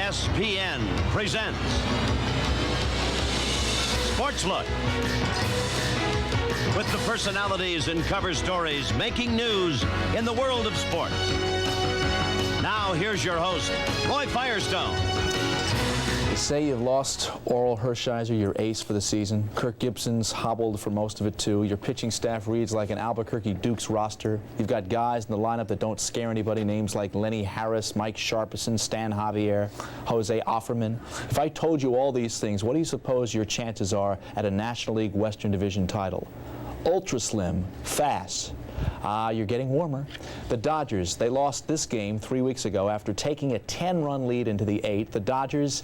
ESPN presents Sports Look, with the personalities and cover stories making news in the world of sports. Now here's your host, Roy Firestone. They say you've lost Oral Hershiser, your ace for the season. Kirk Gibson's hobbled for most of it, too. Your pitching staff reads like an Albuquerque Dukes roster. You've got guys in the lineup that don't scare anybody, names like Lenny Harris, Mike Sharpison, Stan Javier, Jose Offerman. If I told you all these things, what do you suppose your chances are at a National League Western Division title? Ultra slim, fast. You're getting warmer. The Dodgers, they lost this game 3 weeks ago after taking a 10-run lead into the 8th. The Dodgers,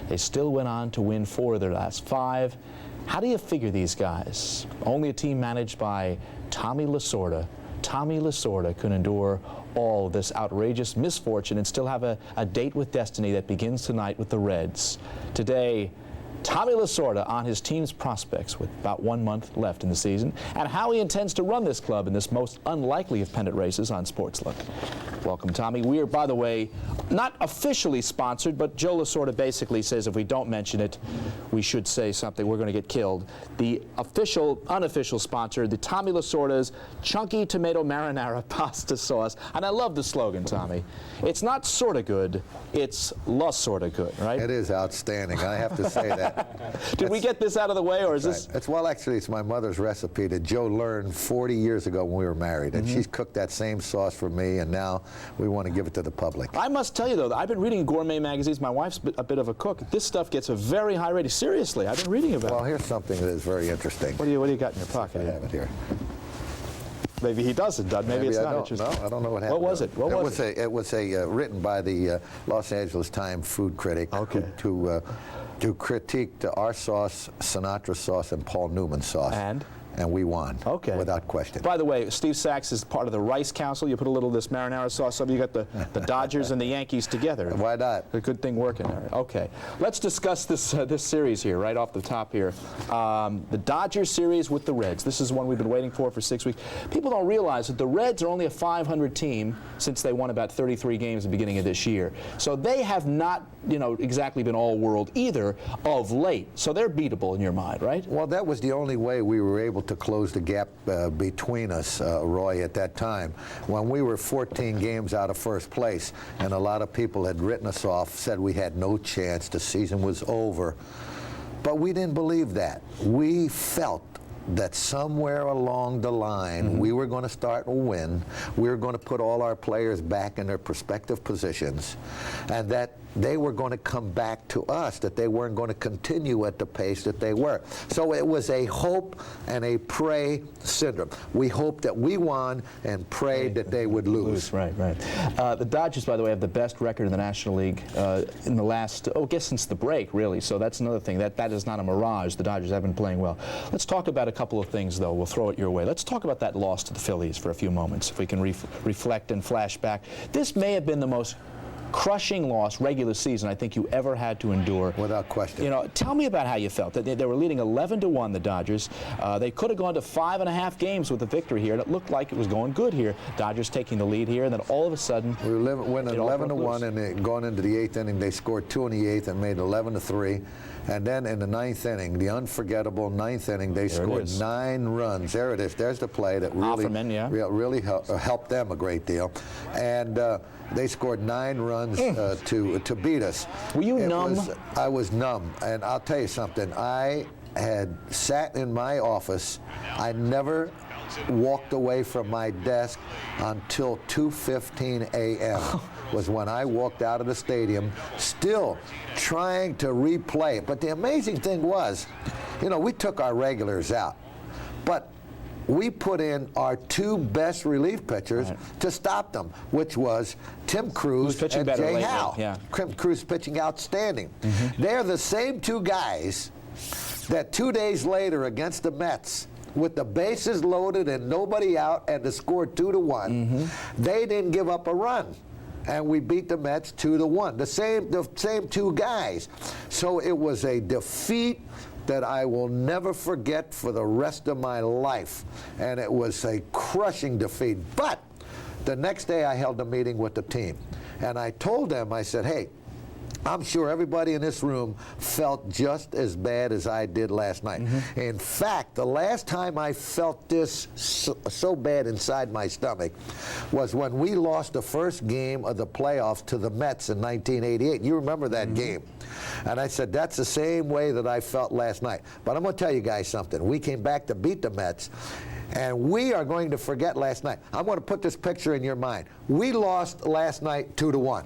they still went on to win 4 of their last 5. How do you figure these guys? Only a team managed by Tommy Lasorda. Tommy Lasorda could endure all this outrageous misfortune and still have a date with destiny that begins tonight with the Reds. Today, Tommy Lasorda on his team's prospects with about 1 month left in the season, and how he intends to run this club in this most unlikely of pennant races on Sports Look. Welcome, Tommy. We are, by the way, not officially sponsored, but Joe Lasorda basically says if we don't mention it, we should say something. We're going to get killed. The official, unofficial sponsor, the Tommy Lasorda's Chunky Tomato Marinara Pasta Sauce. And I love the slogan, Tommy. It's not sorta good, it's Lasorda good, right? It is outstanding. I have to say that. Did we get this out of the way, or is this? It's, well, actually, it's my mother's recipe that Joe learned 40 years ago when we were married, and she's cooked that same sauce for me, and now we want to give it to the public. I must tell you, though, I've been reading gourmet magazines. My wife's a bit of a cook. This stuff gets a very high rating. Seriously, I've been reading about it. Well, here's something that is very interesting. What do you got in your pocket? I have it here. Maybe he doesn't, Doug. Maybe it's not interesting. No, I don't know what happened. What was it? It was written by the Los Angeles Times food critic to critique our sauce, Sinatra sauce, and Paul Newman sauce. And we won, without question. By the way, Steve Sachs is part of the Rice Council. You put a little of this marinara sauce over, you got the Dodgers and the Yankees together. Why not? A good thing working there. Okay, let's discuss this this series here, right off the top here. The Dodgers series with the Reds. This is one we've been waiting for 6 weeks. People don't realize that the Reds are only a 500 team since they won about 33 games at the beginning of this year. So they have not, exactly been all world either of late. So they're beatable in your mind, right? Well, that was the only way we were able to close the gap between us, Roy, at that time. When we were 14 games out of first place, and a lot of people had written us off, said we had no chance, the season was over. But we didn't believe that. We felt that somewhere along the line we were going to start to win, we were going to put all our players back in their prospective positions, and that they were going to come back to us, that they weren't going to continue at the pace that they were. So it was a hope and a pray syndrome. We hoped that we won and prayed that they would lose. Right. The Dodgers, by the way, have the best record in the National League in the last, I guess since the break, really. So that's another thing. That is not a mirage. The Dodgers have been playing well. Let's talk about a couple of things, though. We'll throw it your way. Let's talk about that loss to the Phillies for a few moments, if we can reflect and flash back. This may have been the most crushing loss regular season I think you ever had to endure. Without question. Tell me about how you felt. They were leading 11-1, the Dodgers. They could have gone to 5.5 games with a victory here, and it looked like it was going good here. Dodgers taking the lead here, and then all of a sudden, we were winning 11-1, and going into the 8th inning, they scored 2 in the 8th and made 11-3. And then in the 9th inning, the unforgettable 9th inning, they scored 9 runs. There it is. There's the play that really helped them a great deal. And they scored 9 runs to beat us. Were you numb? I was numb. And I'll tell you something. I had sat in my office. I never walked away from my desk until 2:15 a.m. was when I walked out of the stadium, still trying to replay it. But the amazing thing was, we took our regulars out, but we put in our 2 best relief pitchers to stop them, which was Tim Cruz and Jay Howe. Tim Cruz pitching outstanding. They're the same 2 guys that 2 days later against the Mets, with the bases loaded and nobody out and the score 2-1, they didn't give up a run. And we beat the Mets 2-1. The same 2 guys. So it was a defeat that I will never forget for the rest of my life. And it was a crushing defeat. But the next day I held a meeting with the team. And I told them, I said, hey, I'm sure everybody in this room felt just as bad as I did last night. In fact, the last time I felt this so bad inside my stomach was when we lost the first game of the playoffs to the Mets in 1988. You remember that game. And I said, that's the same way that I felt last night. But I'm going to tell you guys something. We came back to beat the Mets. And we are going to forget last night. I'm going to put this picture in your mind. We lost last night 2-1.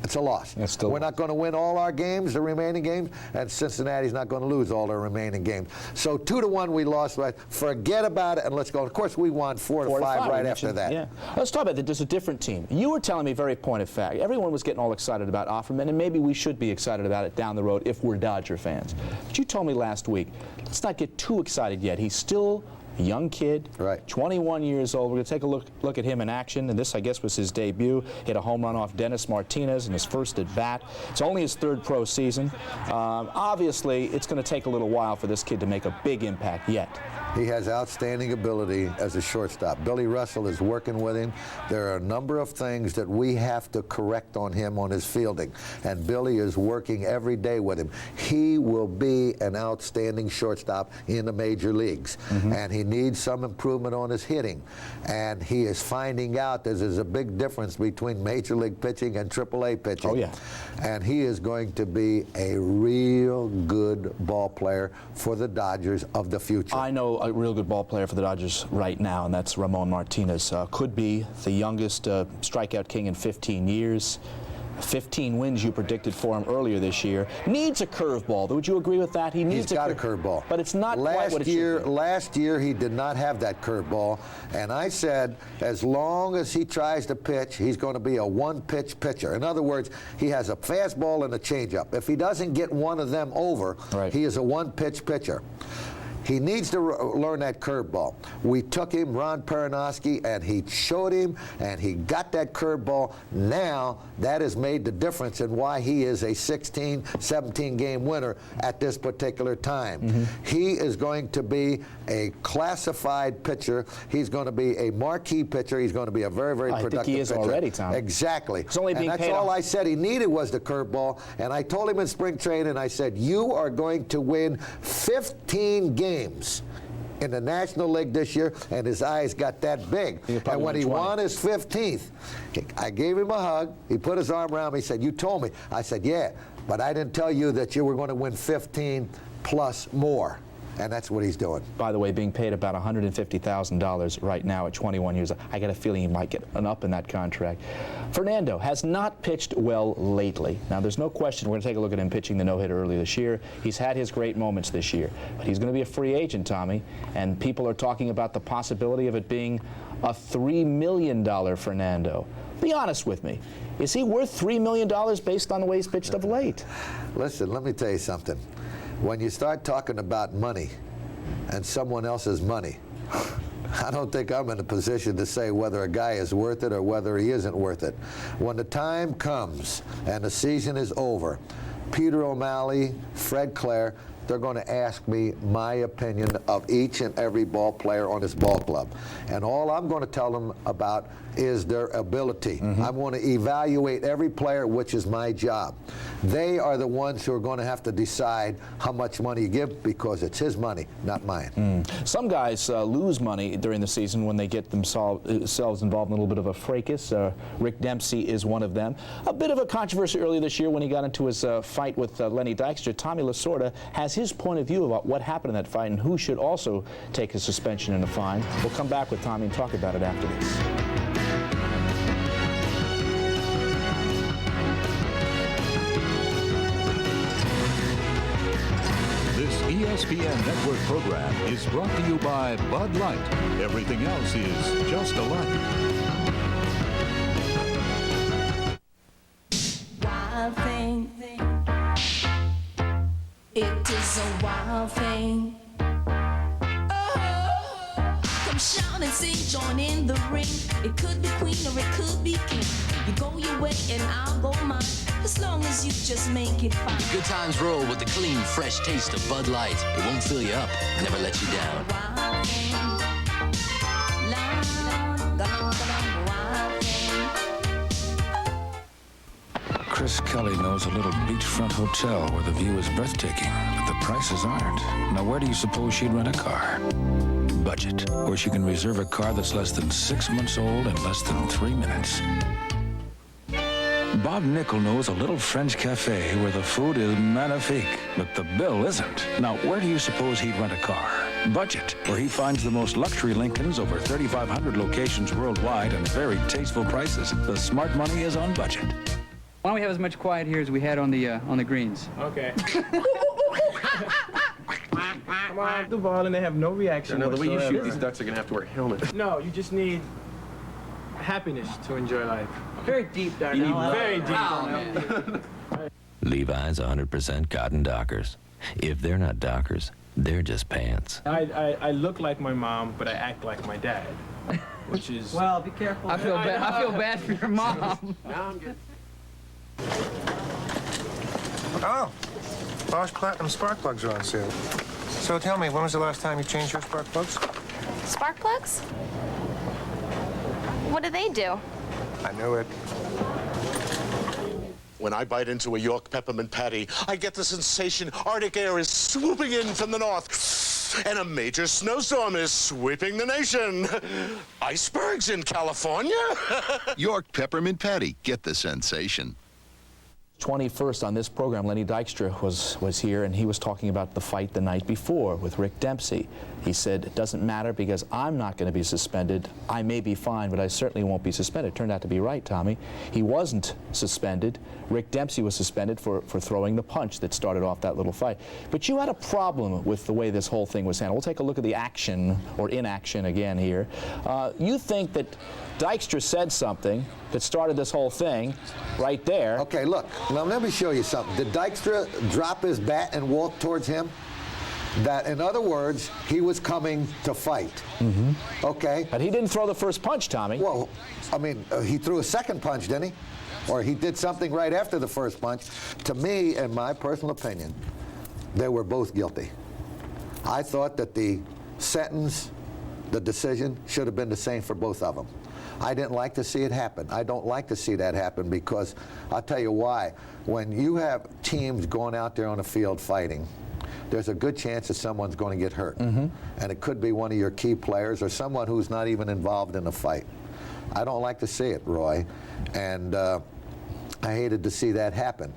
It's a loss. We're not going to win all our games, the remaining games, and Cincinnati's not going to lose all their remaining games. So 2-1 we lost. Forget about it and let's go. Of course, we won 4-5 right after that. Yeah. Let's talk about that. There's a different team. You were telling me very point of fact. Everyone was getting all excited about Offerman, and maybe we should be excited about it down the road if we're Dodger fans. But you told me last week, let's not get too excited yet. He's still a young kid, 21 years old. We're going to take a look at him in action, and this, I guess, was his debut. Hit a home run off Dennis Martinez in his first at-bat. It's only his third pro season. Obviously, it's going to take a little while for this kid to make a big impact yet. He has outstanding ability as a shortstop. Billy Russell is working with him. There are a number of things that we have to correct on him on his fielding, and Billy is working every day with him. He will be an outstanding shortstop in the major leagues, and he needs some improvement on his hitting, and he is finding out there's a big difference between major league pitching and AAA pitching. Oh, yeah. And he is going to be a real good ball player for the Dodgers of the future. I know a real good ball player for the Dodgers right now, and that's Ramon Martinez. Could be the youngest strikeout king in 15 years. 15 wins you predicted for him earlier this year. Needs a curveball. Would you agree with that? He's got a curveball. But it's not quite what it should be. Last year, he did not have that curveball. And I said, as long as he tries to pitch, he's going to be a one-pitch pitcher. In other words, he has a fastball and a changeup. If he doesn't get one of them over, he is a one-pitch pitcher. He needs to learn that curveball. We took him, Ron Perinoski, and he showed him, and he got that curveball. Now, that has made the difference in why he is a 16, 17-game winner at this particular time. He is going to be a classified pitcher. He's going to be a marquee pitcher. He's going to be a very, very productive pitcher. I think he is already, Tom. Exactly. It's only being and that's all I said he needed was the curveball. And I told him in spring training, I said, you are going to win 15 games in the National League this year, and his eyes got that big. And when he won his 15th, I gave him a hug. He put his arm around me. He said, you told me. I said, yeah, but I didn't tell you that you were going to win 15 plus more. And that's what he's doing. By the way, being paid about $150,000 right now at 21 years. I got a feeling he might get an up in that contract. Fernando has not pitched well lately. Now, there's no question we're going to take a look at him pitching the no-hitter earlier this year. He's had his great moments this year. But he's going to be a free agent, Tommy, and people are talking about the possibility of it being a $3 million Fernando. Be honest with me. Is he worth $3 million based on the way he's pitched of late? Listen, let me tell you something. When you start talking about money and someone else's money, I don't think I'm in a position to say whether a guy is worth it or whether he isn't worth it. When the time comes and the season is over, Peter O'Malley, Fred Clare, they're going to ask me my opinion of each and every ball player on this ball club. And all I'm going to tell them about is their ability. I'm going to evaluate every player, which is my job. They are the ones who are going to have to decide how much money you give, because it's his money, not mine. Some guys lose money during the season when they get themselves involved in a little bit of a fracas. Rick Dempsey is one of them. A bit of a controversy earlier this year when he got into his fight with Lenny Dykstra. Tommy Lasorda has his point of view about what happened in that fight and who should also take a suspension and a fine. We'll come back with Tommy and talk about it after this. This ESPN Network program is brought to you by Bud Light. Everything else is just a light. Wild thing. It is a wild thing. Oh, come shout and sing, join in the ring. It could be queen or it could be king. You go your way and I'll go mine. As long as you just make it fine. Good times roll with the clean, fresh taste of Bud Light. It won't fill you up, never let you down. Wild thing. Wild thing. Chris Kelly knows a little beachfront hotel where the view is breathtaking, but the prices aren't. Now, where do you suppose she'd rent a car? Budget, where she can reserve a car that's less than 6 months old in less than 3 minutes. Bob Nickel knows a little French cafe where the food is magnifique, but the bill isn't. Now, where do you suppose he'd rent a car? Budget, where he finds the most luxury Lincolns over 3,500 locations worldwide and very tasteful prices. The smart money is on budget. Why don't we have as much quiet here as we had on the greens? Okay. Come on, the ball, and they have no reaction. No, the way you whatsoever. shoot these ducks are gonna have to wear helmets. No, you just need happiness to enjoy life. Very deep, Darnell. Very deep. Darnell. Levi's 100% cotton Dockers. If they're not Dockers, they're just pants. I look like my mom, but I act like my dad, which is... Well, be careful. I feel bad for your mom. Now I'm good. Oh, Bosch Platinum spark plugs are on sale. So tell me, when was the last time you changed your spark plugs? Spark plugs? What do they do? I knew it. When I bite into a York peppermint patty, I get the sensation Arctic air is swooping in from the north, and a major snowstorm is sweeping the nation. Icebergs in California? York peppermint patty. Get the sensation. 21st on this program, Lenny Dykstra was here, and he was talking about the fight the night before with Rick Dempsey. He said, it doesn't matter because I'm not going to be suspended. I may be fined, but I certainly won't be suspended. Turned out to be right, Tommy. He wasn't suspended. Rick Dempsey was suspended for throwing the punch that started off that little fight. But you had a problem with the way this whole thing was handled. We'll take a look at the action, or inaction again here. You think that Dykstra said something that started this whole thing right there. Okay, look, now let me show you something. Did Dykstra drop his bat and walk towards him? That, in other words, he was coming to fight. Mm-hmm. Okay. But he didn't throw the first punch, Tommy. Well, I mean, he threw a second punch, didn't he? Or he did something right after the first punch. To me, in my personal opinion, they were both guilty. I thought that the sentence, the decision, should have been the same for both of them. I didn't like to see it happen. I don't like to see that happen because I'll tell you why. When you have teams going out there on the field fighting, there's a good chance that someone's going to get hurt. Mm-hmm. And it could be one of your key players or someone who's not even involved in the fight. I don't like to see it, Roy. And I hated to see that happen.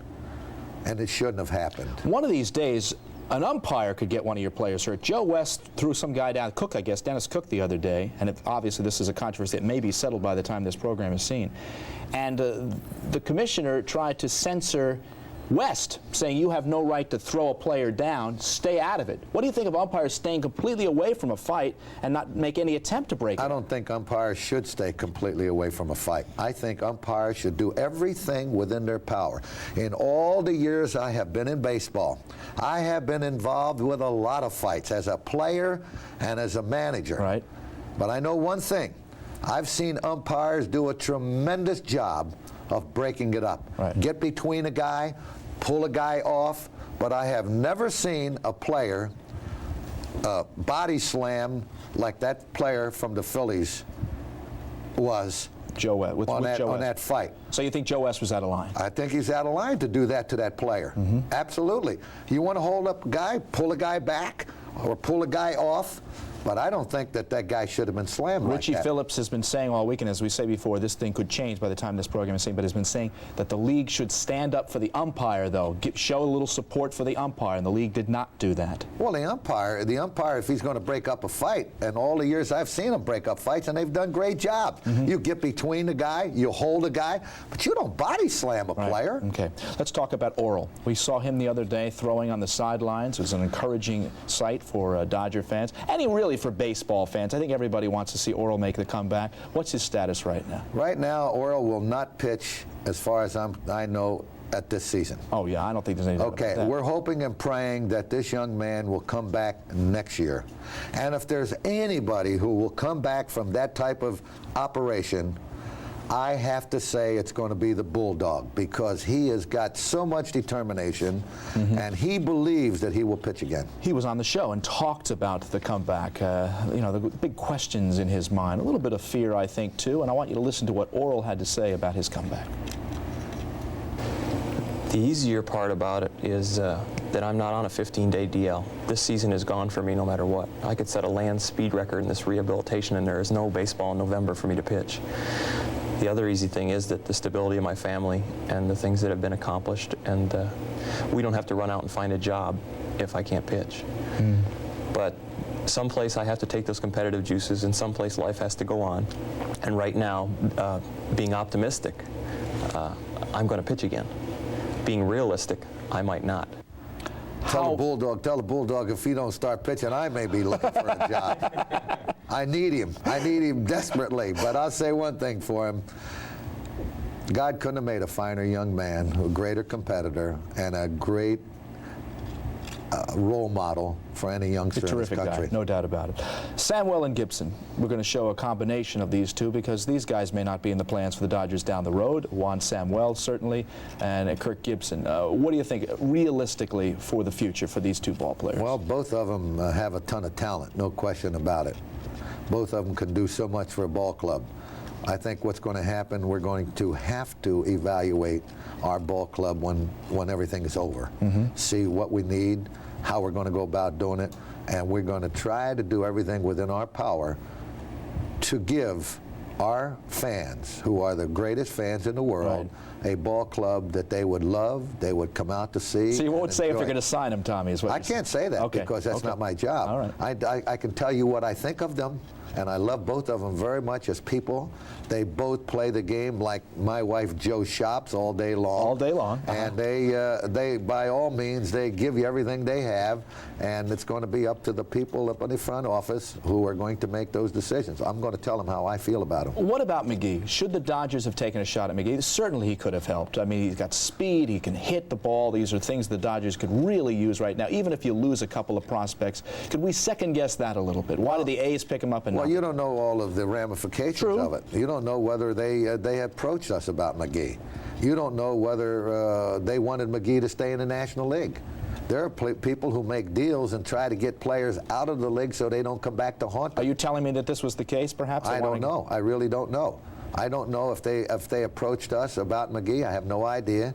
And it shouldn't have happened. One of these days, an umpire could get one of your players hurt. Joe West threw some guy down, Cook, I guess, Dennis Cook the other day, and obviously this is a controversy that may be settled by the time this program is seen. And the commissioner tried to censor West, saying you have no right to throw a player down, stay out of it. What do you think of umpires staying completely away from a fight and not make any attempt to break it? I don't think umpires should stay completely away from a fight. I think umpires should do everything within their power. In all the years I have been in baseball, I have been involved with a lot of fights as a player and as a manager. Right. But I know one thing. I've seen umpires do a tremendous job of breaking it up. Right. Get between a guy, pull a guy off, but I have never seen a player body slam like that player from the Phillies was Joe West, on Joe West. that fight. So you think Joe West was out of line? I think he's out of line to do that to that player. Mm-hmm. Absolutely. You want to hold up a guy, pull a guy back, or pull a guy off, but I don't think that that guy should have been slammed like that. Richie Phillips has been saying all weekend, as we say before, this thing could change by the time this program is seen, but has been saying that the league should stand up for the umpire, though, show a little support for the umpire, and the league did not do that. Well, the umpire, if he's going to break up a fight, and all the years I've seen him break up fights, and they've done great job. Mm-hmm. You get between the guy, you hold a guy, but you don't body slam a player. Okay, let's talk about Oral. We saw him the other day throwing on the sidelines. It was an encouraging sight for Dodger fans, and really for baseball fans. I think everybody wants to see Oral make the comeback. What's his status right now? Right now, Oral will not pitch, as far as I know, at this season. Oh, yeah, I don't think there's anything Okay, about that. We're hoping and praying that this young man will come back next year. And if there's anybody who will come back from that type of operation, I have to say it's going to be the Bulldog, because he has got so much determination, mm-hmm. and he believes that he will pitch again. He was on the show and talked about the comeback, you know, the big questions in his mind, a little bit of fear, I think, too, and I want you to listen to what Oral had to say about his comeback. The easier part about it is that I'm not on a 15-day DL. This season is gone for me no matter what. I could set a land speed record in this rehabilitation, and there is no baseball in November for me to pitch. The other easy thing is that the stability of my family and the things that have been accomplished, and we don't have to run out and find a job if I can't pitch. But someplace I have to take those competitive juices, and someplace life has to go on. And right now, being optimistic, I'm going to pitch again. Being realistic, I might not. Tell the Bulldog if he don't start pitching, I may be looking for a job. I need him desperately. But I'll say one thing for him. God couldn't have made a finer young man, a greater competitor, and a great role model for any youngster in this country. Guy, no doubt about it. Samwell and Gibson. We're going to show a combination of these two because these guys may not be in the plans for the Dodgers down the road. Juan Samwell, certainly, and Kirk Gibson. What do you think, realistically, for the future for these two ball players? Well, both of them have a ton of talent, no question about it. Both of them can do so much for a ball club. I think what's going to happen, we're going to have to evaluate our ball club when everything is over. See what we need, how we're going to go about doing it, and we're going to try to do everything within our power to give our fans, who are the greatest fans in the world, a ball club that they would love, they would come out to see. So you won't say if you're going to sign them, Tommy, is what I can't say that because that's not my job. All right. I can tell you what I think of them, and I love both of them very much as people. They both play the game like my wife Jo shops all day long. All day long. And they by all means, they give you everything they have, and it's going to be up to the people up in the front office who are going to make those decisions. I'm going to tell them how I feel about them. What about McGee? Should the Dodgers have taken a shot at McGee? Certainly he could have helped. I mean, he's got speed, he can hit the ball. These are things the Dodgers could really use right now. Even if you lose a couple of prospects, could we second guess that a little bit? Why did the A's pick him up? And well, you don't know all of the ramifications of it. You don't know whether they approached us about McGee. You don't know whether they wanted McGee to stay in the National League. There are people who make deals and try to get players out of the league so they don't come back to haunt them. Are you telling me that this was the case, perhaps? I don't know. I really don't know. I don't know if they approached us about McGee. I have no idea.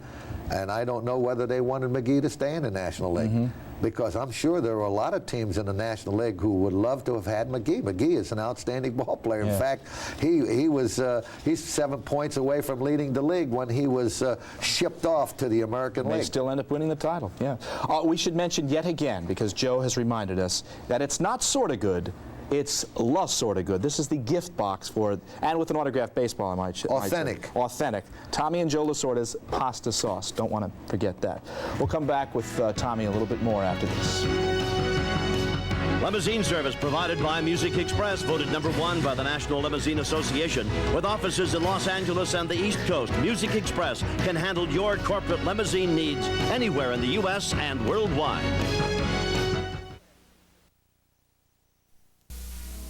And I don't know whether they wanted McGee to stay in the National League. Because I'm sure there are a lot of teams in the National League who would love to have had McGee. McGee is an outstanding ball player. In fact, he's 7 points away from leading the league when he was shipped off to the American League. They still end up winning the title, yeah. We should mention yet again, because Joe has reminded us, that it's not sort of good, it's Lasorda good. This is the gift box for it, and with an autographed baseball, I might say. Authentic. Authentic. Tommy and Joe Lasorda's pasta sauce. Don't want to forget that. We'll come back with Tommy a little bit more after this. Limousine service provided by Music Express, voted #1 by the National Limousine Association. With offices in Los Angeles and the East Coast, Music Express can handle your corporate limousine needs anywhere in the U.S. and worldwide.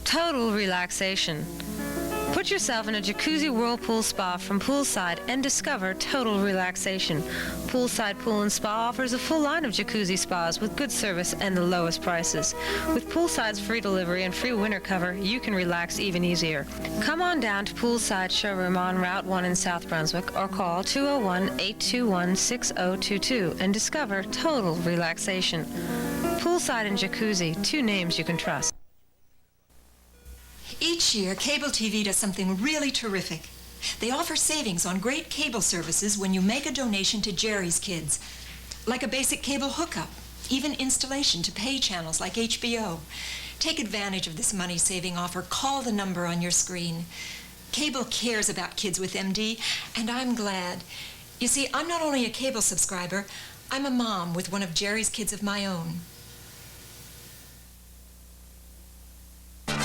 Total relaxation. Put yourself in a jacuzzi whirlpool spa from Poolside and discover total relaxation. Poolside Pool and Spa offers a full line of jacuzzi spas with good service and the lowest prices. With Poolside's free delivery and free winter cover, you can relax even easier. Come on down to Poolside Showroom on Route 1 in South Brunswick or call 201-821-6022 and discover total relaxation. Poolside and Jacuzzi, two names you can trust. Each year, cable TV does something really terrific. They offer savings on great cable services when you make a donation to Jerry's Kids, like a basic cable hookup, even installation to pay channels like HBO. Take advantage of this money-saving offer. Call the number on your screen. Cable cares about kids with MD, and I'm glad. You see, I'm not only a cable subscriber, I'm a mom with one of Jerry's Kids of my own.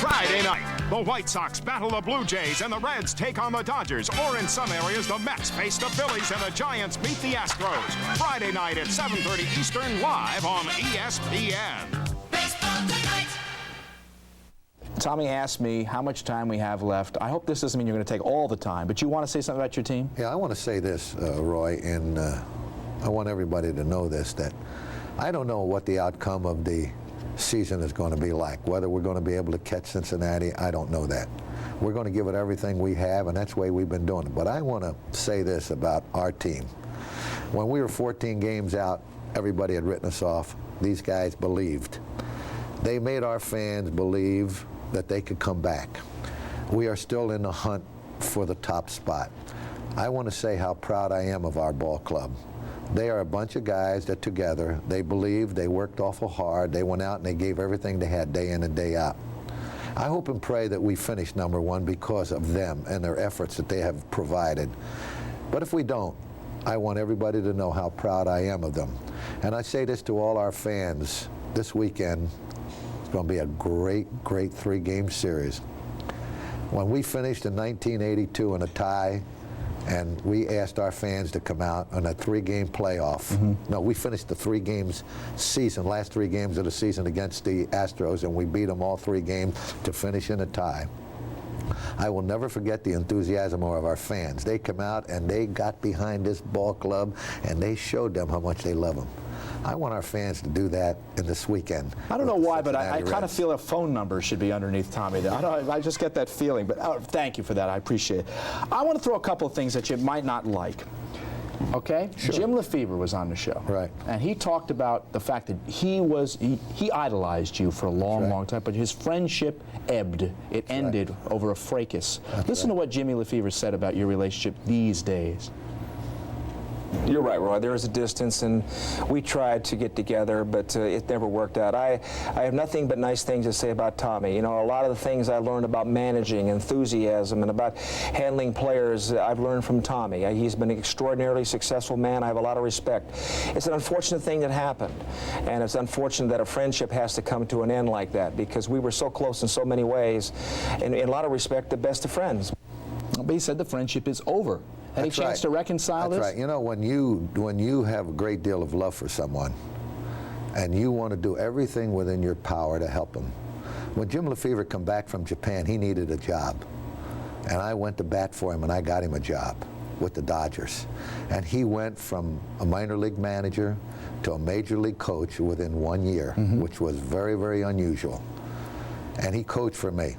Friday night, the White Sox battle the Blue Jays and the Reds take on the Dodgers, or in some areas, the Mets face the Phillies and the Giants meet the Astros. Friday night at 7:30 Eastern, live on ESPN. Tommy asked me how much time we have left. I hope this doesn't mean you're going to take all the time, but you want to say something about your team? Yeah, I want to say this, Roy, and I want everybody to know this, that I don't know what the outcome of the season is going to be like. Whether we're going to be able to catch Cincinnati, I don't know that. We're going to give it everything we have, and that's the way we've been doing it. But I want to say this about our team. When we were 14 games out, everybody had written us off. These guys believed. They made our fans believe that they could come back. We are still in the hunt for the top spot. I want to say how proud I am of our ball club. They are a bunch of guys that together, they believed, they worked awful hard, they went out and they gave everything they had day in and day out. I hope and pray that we finish #1 because of them and their efforts that they have provided. But if we don't, I want everybody to know how proud I am of them. And I say this to all our fans this weekend. It's going to be a great, great 3-game series. When we finished in 1982 in a tie, and we asked our fans to come out on a 3-game playoff. No, we finished the 3 games season, last 3 games of the season against the Astros, and we beat them all 3 games to finish in a tie. I will never forget the enthusiasm of our fans. They come out and they got behind this ball club and they showed them how much they love them. I want our fans to do that in this weekend. I don't know why, but I kind of feel a phone number should be underneath Tommy there. I just get that feeling, but thank you for that. I appreciate it. I want to throw a couple of things that you might not like. Okay? Sure. Jim Lefevre was on the show. Right. And he talked about the fact that he idolized you for a long, long time, but his friendship ebbed. It ended over a fracas. Listen to what Jimmy Lefevre said about your relationship these days. You're right, Roy. There was a distance, and we tried to get together, but it never worked out. I have nothing but nice things to say about Tommy. You know, a lot of the things I learned about managing, enthusiasm, and about handling players, I've learned from Tommy. He's been an extraordinarily successful man. I have a lot of respect. It's an unfortunate thing that happened, and it's unfortunate that a friendship has to come to an end like that, because we were so close in so many ways, and in a lot of respect, the best of friends. But he said the friendship is over. Any chance to reconcile this? That's right. You know, when you have a great deal of love for someone and you want to do everything within your power to help them. When Jim Lefevre come back from Japan, he needed a job. And I went to bat for him and I got him a job with the Dodgers. And he went from a minor league manager to a major league coach within 1 year, which was very, very unusual. And he coached for me.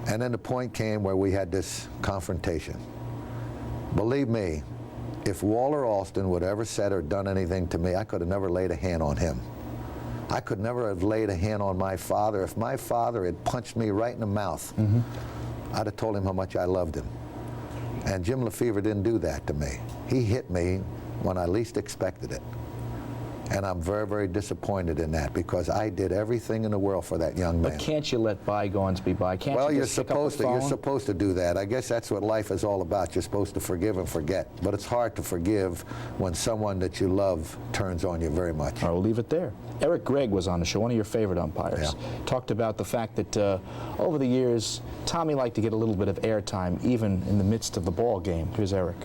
And then the point came where we had this confrontation. Believe me, if Walter Alston would ever said or done anything to me, I could have never laid a hand on him. I could never have laid a hand on my father. If my father had punched me right in the mouth, I'd have told him how much I loved him. And Jim Lefevre didn't do that to me. He hit me when I least expected it. And I'm very, very disappointed in that because I did everything in the world for that young man. But can't you let bygones be by? Can't well, you you're just pick up the phone? You're supposed to do that. I guess that's what life is all about. You're supposed to forgive and forget. But it's hard to forgive when someone that you love turns on you very much. All right, we'll leave it there. Eric Gregg was on the show, one of your favorite umpires. Yeah. Talked about the fact that over the years, Tommy liked to get a little bit of airtime even in the midst of the ball game. Here's Eric.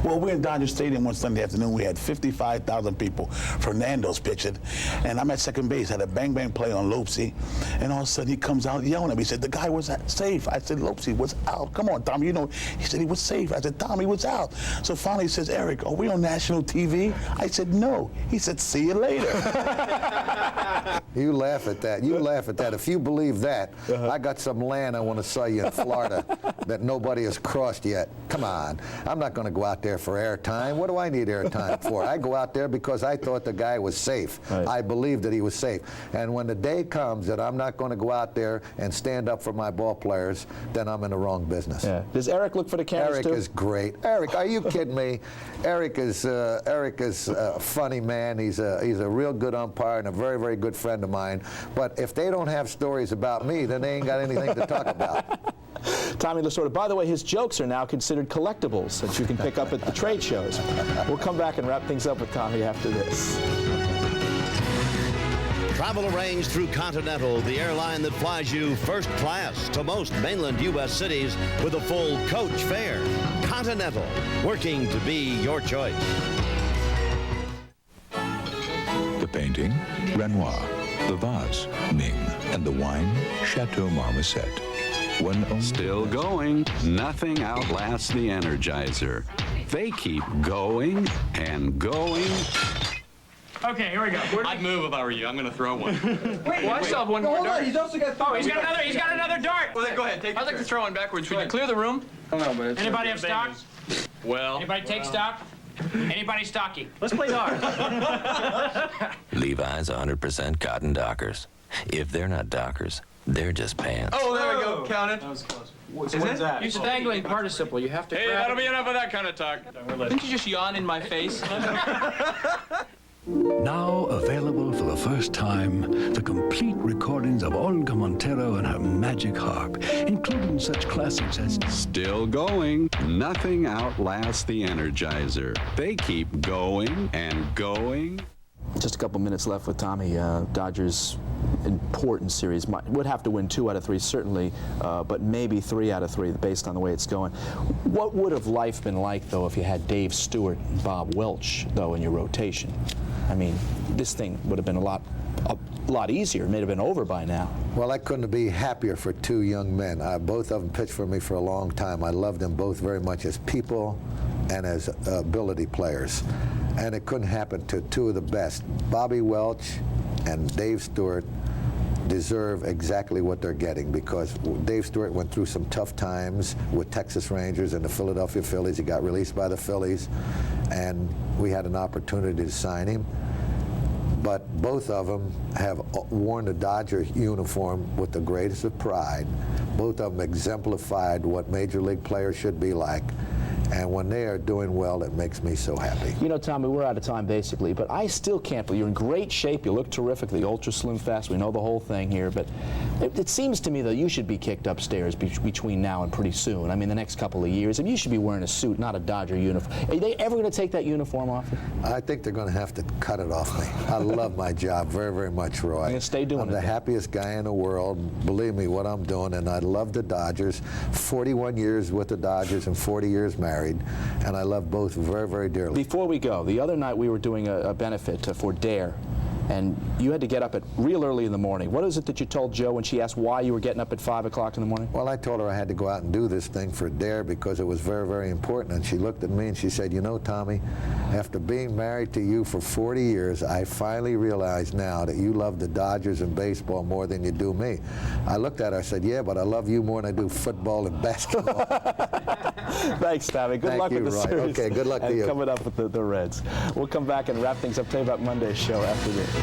Well, we're in Dodger Stadium one Sunday afternoon. We had 55,000 people. Fernando's pitching, and I'm at second base. Had a bang-bang play on Lopsy, and all of a sudden he comes out yelling at me. He said, the guy was safe. I said, Lopsy was out. Come on, Tommy, you know. He said he was safe. I said, Tommy was out. So finally he says, Eric, are we on national TV? I said, no. He said, see you later. You laugh at that. You laugh at that. If you believe that, I got some land I want to sell you in Florida that nobody has crossed yet. Come on. I'm not going to go out there for airtime. What do I need airtime for? I go out there because I thought the guy was safe. Right. I believed that he was safe. And when the day comes that I'm not going to go out there and stand up for my ball players, then I'm in the wrong business. Yeah. Does Eric look for the cameras Eric too? is great. Eric, are you kidding me? Eric is a funny man. He's a real good umpire and a very, very good friend of mine. But if they don't have stories about me, then they ain't got anything to talk about. Tommy Lasorda. By the way, his jokes are now considered collectibles that you can pick up at the trade shows. We'll come back and wrap things up with Tommy after this. Travel arranged through Continental, the airline that flies you first class to most mainland U.S. cities with a full coach fare. Continental, working to be your choice. The painting, Renoir. The vase, Ming. And the wine, Chateau Marmoset. Still going. Nothing outlasts the Energizer. They keep going and going. Okay, here we go. I'd move if I were you. I'm gonna throw one. Wait, I still have one more dart. He's also got. Oh, he's got another dart. Well, then go ahead. Take I'd like to throw one backwards. Would you clear the room? Oh, no, but it's Anybody have stock? Well, Anybody take stock? Anybody stocky? let's play darts. Levi's 100% cotton Dockers. If they're not Dockers, they're just pants. Oh, there we go. Count it. That was close. What's that? Use a dangling participle. You have to Hey, grab that'll it. be enough of that kind of talk. Didn't you just yawn in my face? Now available for the first time, the complete recordings of Olga Montero and her magic harp, including such classics as Still going. Nothing outlasts the Energizer. They keep going and going. Just a couple minutes left with Tommy. Dodgers important series. Would have to win 2 out of 3 certainly, but maybe 3 out of 3 based on the way it's going. What would have life been like though if you had Dave Stewart and Bob Welch though in your rotation? I mean, this thing would have been a lot easier. It may have been over by now. Well, I couldn't be happier for 2 young men. Both of them pitched for me for a long time. I loved them both very much as people and as ability players. And it couldn't happen to 2 of the best. Bobby Welch and Dave Stewart deserve exactly what they're getting because Dave Stewart went through some tough times with Texas Rangers and the Philadelphia Phillies. He got released by the Phillies, and we had an opportunity to sign him. But both of them have worn the Dodger uniform with the greatest of pride. Both of them exemplified what major league players should be like. And when they are doing well, it makes me so happy. You know, Tommy, we're out of time basically, but I still can't believe you're in great shape. You look terrific, the ultra slim fast. We know the whole thing here, but it seems to me that you should be kicked upstairs between now and pretty soon. I mean, the next couple of years. I mean, you should be wearing a suit, not a Dodger uniform. Are they ever going to take that uniform off you? I think they're going to have to cut it off me. I love my job very, very much, Roy. You're gonna stay doing I'm it the then. happiest guy in the world. Believe me, what I'm doing, and I love the Dodgers. 41 years with the Dodgers and 40 years married, and I love both very, very dearly. Before we go, the other night we were doing a benefit for DARE, and you had to get up at real early in the morning. What is it that you told Joe when she asked why you were getting up at 5 o'clock in the morning? Well, I told her I had to go out and do this thing for DARE because it was very, very important. And she looked at me and she said, you know, Tommy, after being married to you for 40 years, I finally realize now that you love the Dodgers and baseball more than you do me. I looked at her, I said, yeah, but I love you more than I do football and basketball. Thanks, Tommy. Good Thank luck you, with the Roy. series. Okay, good luck to and you. coming up with the Reds. We'll come back and wrap things up. Tell you about Monday's show after this.